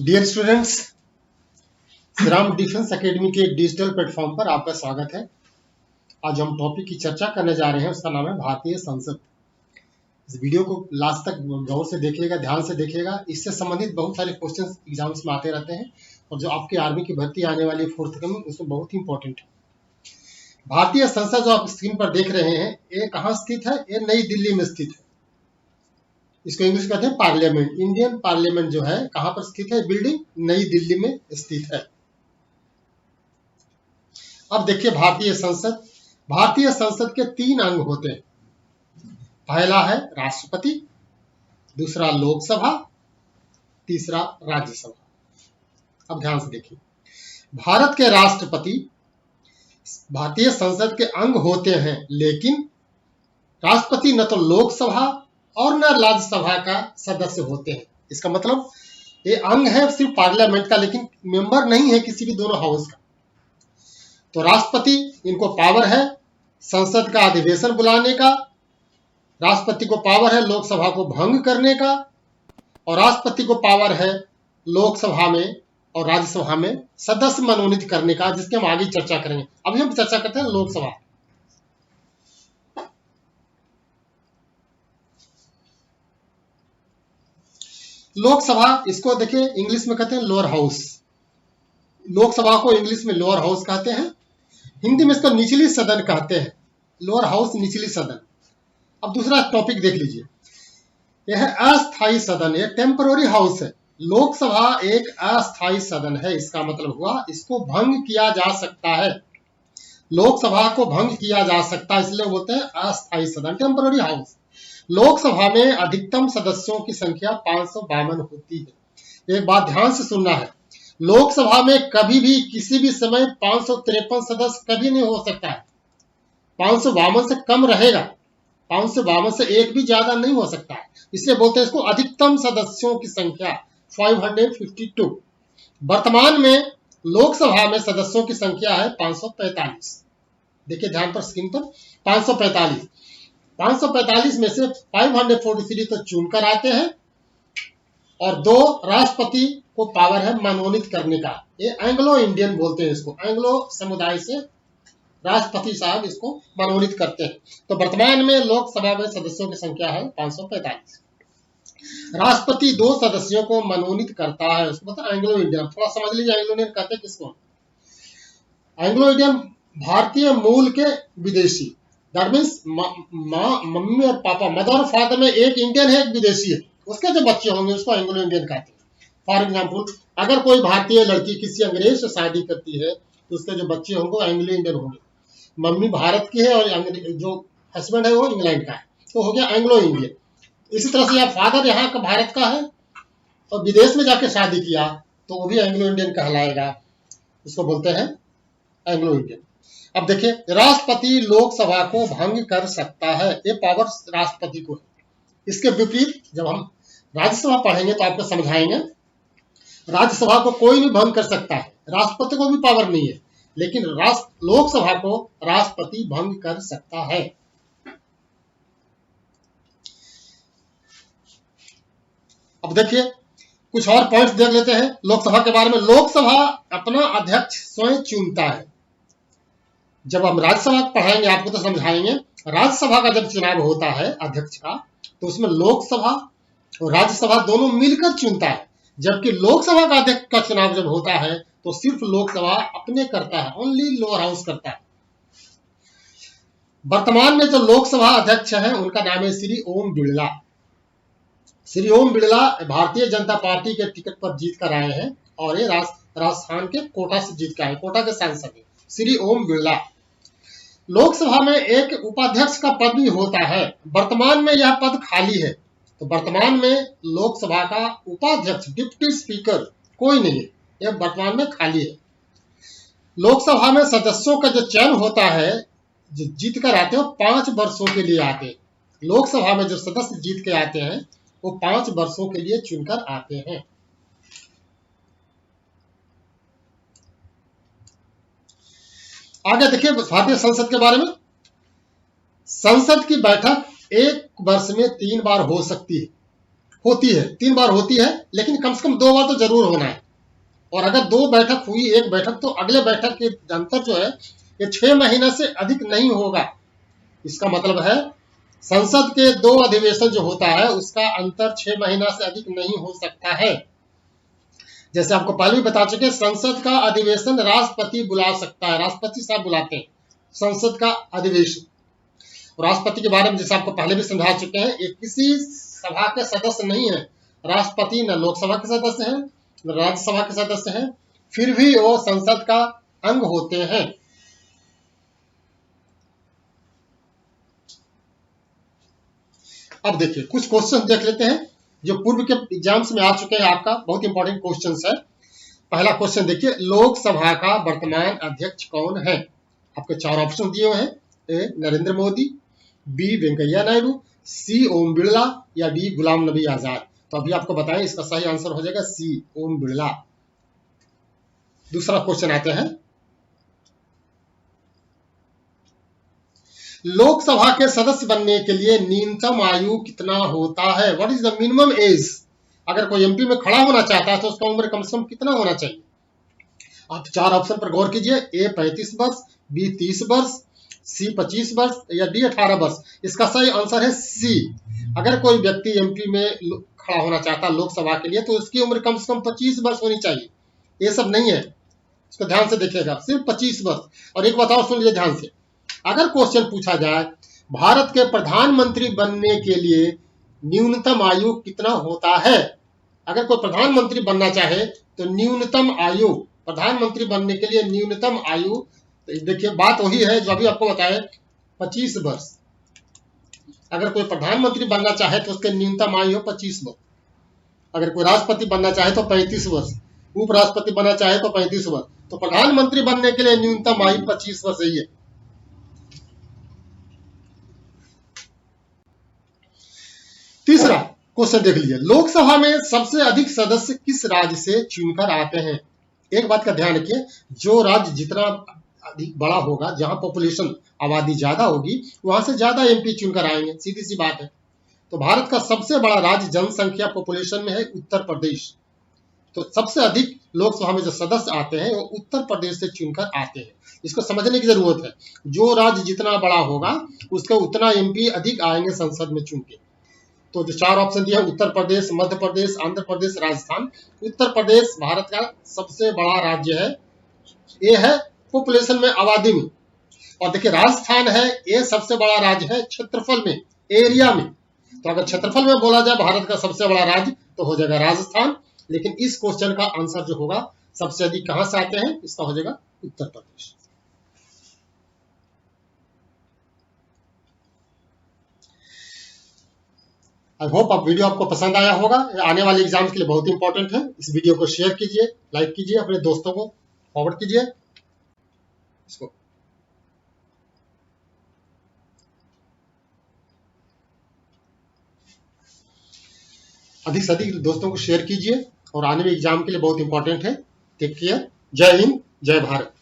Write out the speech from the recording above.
Dear students, Shriram defence academy के digital platform पर आपका स्वागत है। आज हम टॉपिक की चर्चा करने जा रहे हैं, उसका नाम है भारतीय संसद। इस वीडियो को लास्ट तक गौर से देखिएगा, ध्यान से देखिएगा। इससे संबंधित बहुत सारे क्वेश्चंस एग्जाम्स में आते रहते हैं और जो आपकी आर्मी की भर्ती आने वाली है फोर्थकमिंग, उसमें बहुत ही इंपॉर्टेंट है। भारतीय संसद जो आप स्क्रीन पर देख रहे हैं, ये कहाँ स्थित है? ये नई दिल्ली में स्थित है। इसको इंग्लिश कहते हैं पार्लियामेंट। इंडियन पार्लियामेंट जो है कहां पर स्थित है? बिल्डिंग नई दिल्ली में स्थित है। अब देखिए भारतीय संसद। भारतीय संसद के 3 अंग होते हैं। पहला है राष्ट्रपति, दूसरा लोकसभा, तीसरा राज्यसभा। अब ध्यान से देखिए, भारत के राष्ट्रपति भारतीय संसद के अंग होते हैं, लेकिन राष्ट्रपति न तो लोकसभा और न राज्यसभा का सदस्य होते हैं। इसका मतलब ये अंग है सिर्फ पार्लियामेंट का, लेकिन मेंबर नहीं है किसी भी दोनों हाउस का। तो राष्ट्रपति, इनको पावर है संसद का अधिवेशन बुलाने का, राष्ट्रपति को पावर है लोकसभा को भंग करने का, और राष्ट्रपति को पावर है लोकसभा में और राज्यसभा में सदस्य मनोनीत करने का, जिसकी हम आगे चर्चा करेंगे। अभी हम चर्चा करते हैं लोकसभा। लोकसभा, इसको देखिए इंग्लिश में कहते हैं लोअर हाउस। लोकसभा को इंग्लिश में लोअर हाउस कहते हैं, हिंदी में इसको निचली सदन कहते हैं। लोअर हाउस, निचली सदन। अब दूसरा टॉपिक देख लीजिए, यह है अस्थायी सदन, यह टेम्पररी हाउस है। लोकसभा एक अस्थायी सदन है। इसका मतलब हुआ इसको भंग किया जा सकता है। लोकसभा को भंग किया जा सकता है, इसलिए बोलते हैं अस्थायी सदन, टेम्पररी हाउस। लोकसभा में अधिकतम सदस्यों की संख्या 552 होती है। एक बात ध्यान से सुनना है, लोकसभा में कभी भी किसी भी समय 553 सदस्य कभी नहीं हो सकता है। 552 से कम रहेगा, 552 से एक भी ज्यादा नहीं हो सकता है। इसलिए बोलते हैं इसको अधिकतम सदस्यों की संख्या 552। वर्तमान में लोकसभा में सदस्यों की संख्या है 545। देखिए ध्यान पर स्क्रीन पर 545। 545 में से 543 तो चुनकर आते हैं और 2 राष्ट्रपति को पावर है मनोनीत करने का। ये एंग्लो इंडियन बोलते हैं इसको, एंग्लो समुदाय से राष्ट्रपति साहब इसको मनोनीत करते हैं। तो वर्तमान में लोकसभा में सदस्यों की संख्या है 545। राष्ट्रपति 2 सदस्यों को मनोनीत करता है, उसको मतलब एंग्लो इंडियन। थोड़ा समझ लीजिए एंग्लो इंडियन कहते हैं किसको। एंग्लो इंडियन भारतीय मूल के विदेशी, दैट मीन्स मम्मी और पापा, मदर और फादर में एक इंडियन है, एक विदेशी है, उसके जो बच्चे होंगे उसको एंग्लो इंडियन कहते हैं। फॉर एग्जाम्पल, अगर कोई भारतीय लड़की किसी अंग्रेज से शादी करती है तो उसके जो बच्चे होंगे वो एंग्लो इंडियन होंगे। मम्मी भारत की है और जो हस्बैंड है वो इंग्लैंड का है, तो हो गया एंग्लो इंडियन। इसी तरह से फादर यहाँ का भारत का है और विदेश में जाके शादी किया तो वो भी एंग्लो इंडियन कहलाएगा, उसको बोलते हैं एंग्लो इंडियन। अब देखिए, राष्ट्रपति लोकसभा को भंग कर सकता है, ये पावर राष्ट्रपति को है। इसके विपरीत जब हम राज्यसभा पढ़ेंगे तो आपको समझाएंगे, राज्यसभा को कोई भी भंग कर सकता है, राष्ट्रपति को भी पावर नहीं है, लेकिन लोकसभा को राष्ट्रपति भंग कर सकता है। अब देखिए कुछ और पॉइंट्स देख लेते हैं लोकसभा के बारे में। लोकसभा अपना अध्यक्ष स्वयं चुनता है। जब हम राज्यसभा पढ़ाएंगे आपको तो समझाएंगे, राज्यसभा का जब चुनाव होता है अध्यक्ष का, तो उसमें लोकसभा और राज्यसभा दोनों मिलकर चुनता है। जबकि लोकसभा का अध्यक्ष का चुनाव जब होता है तो सिर्फ लोकसभा अपने करता है, ओनली लोअर हाउस करता है। वर्तमान में जो लोकसभा अध्यक्ष हैं उनका नाम है श्री ओम बिड़ला। श्री ओम बिड़ला भारतीय जनता पार्टी के टिकट पर जीत कर आए हैं और ये राजस्थान के कोटा से जीत कर आए, कोटा के सांसद हैं श्री ओम बिड़ला। लोकसभा में एक उपाध्यक्ष का पद भी होता है, वर्तमान में यह पद खाली है। तो वर्तमान में लोकसभा का उपाध्यक्ष, डिप्टी स्पीकर कोई नहीं है, यह वर्तमान में खाली है। लोकसभा में सदस्यों का जो चयन होता है, जो जीत कर आते हैं, 5 वर्षों के लिए आते हैं। लोकसभा में जो सदस्य जीत के आते हैं वो 5 वर्षों के लिए चुनकर आते हैं। आगे देखिए भारतीय संसद के बारे में। संसद की बैठक एक वर्ष में 3 बार हो सकती है। होती है, 3 बार होती है, लेकिन कम से कम 2 बार तो जरूर होना है। और अगर 2 बैठक हुई, 1 बैठक, तो अगले बैठक के अंतर जो है ये 6 महीने से अधिक नहीं होगा। इसका मतलब है संसद के 2 अधिवेशन जो होता है उसका अंतर 6 महीना से अधिक नहीं हो सकता है। जैसे आपको पहले भी बता चुके, संसद का अधिवेशन राष्ट्रपति बुला सकता है, राष्ट्रपति साहब बुलाते हैं संसद का अधिवेशन। राष्ट्रपति के बारे में जैसे आपको पहले भी समझा चुके हैं, ये किसी सभा के सदस्य नहीं है। राष्ट्रपति न लोकसभा के सदस्य हैं न राज्यसभा के सदस्य हैं, फिर भी वो संसद का अंग होते हैं। अब देखिए कुछ क्वेश्चन देख लेते हैं जो पूर्व के एग्जाम्स में आ चुके हैं, आपका बहुत इंपॉर्टेंट क्वेश्चन है। पहला क्वेश्चन देखिए, लोकसभा का वर्तमान अध्यक्ष कौन है? आपके 4 ऑप्शन दिए हुए हैं, ए नरेंद्र मोदी, बी वेंकैया नायडू, सी ओम बिरला या डी गुलाम नबी आजाद। तो अभी आपको बताएं, इसका सही आंसर हो जाएगा सी ओम बिरला। दूसरा क्वेश्चन आते हैं, लोकसभा के सदस्य बनने के लिए न्यूनतम आयु कितना होता है? What is the minimum age? अगर कोई एमपी में खड़ा होना चाहता है तो उसका उम्र कम से कम कितना होना चाहिए? आप 4 ऑप्शन पर गौर कीजिए, ए 35 वर्ष, बी 30 वर्ष, सी 25 वर्ष या डी 18 वर्ष। इसका सही आंसर है सी। अगर कोई व्यक्ति एमपी में खड़ा होना चाहता है लोकसभा के लिए तो उसकी उम्र कम से कम 25 वर्ष होनी चाहिए। ये सब नहीं है, इसको ध्यान से देखिएगा, सिर्फ 25 वर्ष। और एक बात और सुन लीजिए ध्यान से, अगर क्वेश्चन पूछा जाए भारत के प्रधानमंत्री बनने के लिए न्यूनतम आयु कितना होता है, अगर कोई प्रधानमंत्री बनना चाहे तो न्यूनतम आयु, प्रधानमंत्री बनने के लिए न्यूनतम आयु, तो देखिए बात वही है जो अभी आपको बताए, 25 वर्ष। अगर कोई प्रधानमंत्री बनना चाहे तो उसके न्यूनतम आयु 25 वर्ष। अगर कोई राष्ट्रपति बनना चाहे तो 35 वर्ष, उपराष्ट्रपति बनना चाहे तो 35 वर्ष। तो प्रधानमंत्री बनने के लिए न्यूनतम आयु 25 वर्ष ही है। तीसरा क्वेश्चन देख लीजिए, लोकसभा में सबसे अधिक सदस्य किस राज्य से चुनकर आते हैं? एक बात का ध्यान रखिए, जो राज्य जितना अधिक बड़ा होगा, जहां पॉपुलेशन आबादी ज्यादा होगी, वहां से ज्यादा एमपी चुनकर आएंगे, सीधी सी बात है। तो भारत का सबसे बड़ा राज्य जनसंख्या पॉपुलेशन में है उत्तर प्रदेश। तो सबसे अधिक लोकसभा में जो सदस्य आते हैं वो उत्तर प्रदेश से चुनकर आते हैं। इसको समझने की जरूरत है, जो राज्य जितना बड़ा होगा उसका उतना एमपी अधिक आएंगे संसद में चुन के। तो जो 4 ऑप्शन दिया, उत्तर प्रदेश, मध्य प्रदेश, आंध्र प्रदेश, राजस्थान। उत्तर प्रदेश भारत का सबसे बड़ा राज्य है, ये है पॉपुलेशन में, आबादी में। और देखिए राजस्थान है, ये सबसे बड़ा राज्य है क्षेत्रफल में, एरिया में। तो अगर क्षेत्रफल में बोला जाए भारत का सबसे बड़ा राज्य तो हो जाएगा राजस्थान। लेकिन इस क्वेश्चन का आंसर जो होगा, सबसे अधिक कहां से आते हैं, इसका हो जाएगा उत्तर प्रदेश। आई होप आप वीडियो आपको पसंद आया होगा, आने वाले एग्जाम्स के लिए बहुत इंपॉर्टेंट है। इस वीडियो को शेयर कीजिए, लाइक कीजिए, अपने दोस्तों को फॉरवर्ड कीजिए इसको। अधिक से अधिक दोस्तों को शेयर कीजिए, और आने वाले एग्जाम के लिए बहुत इंपॉर्टेंट है। टेक केयर, जय हिंद, जय भारत।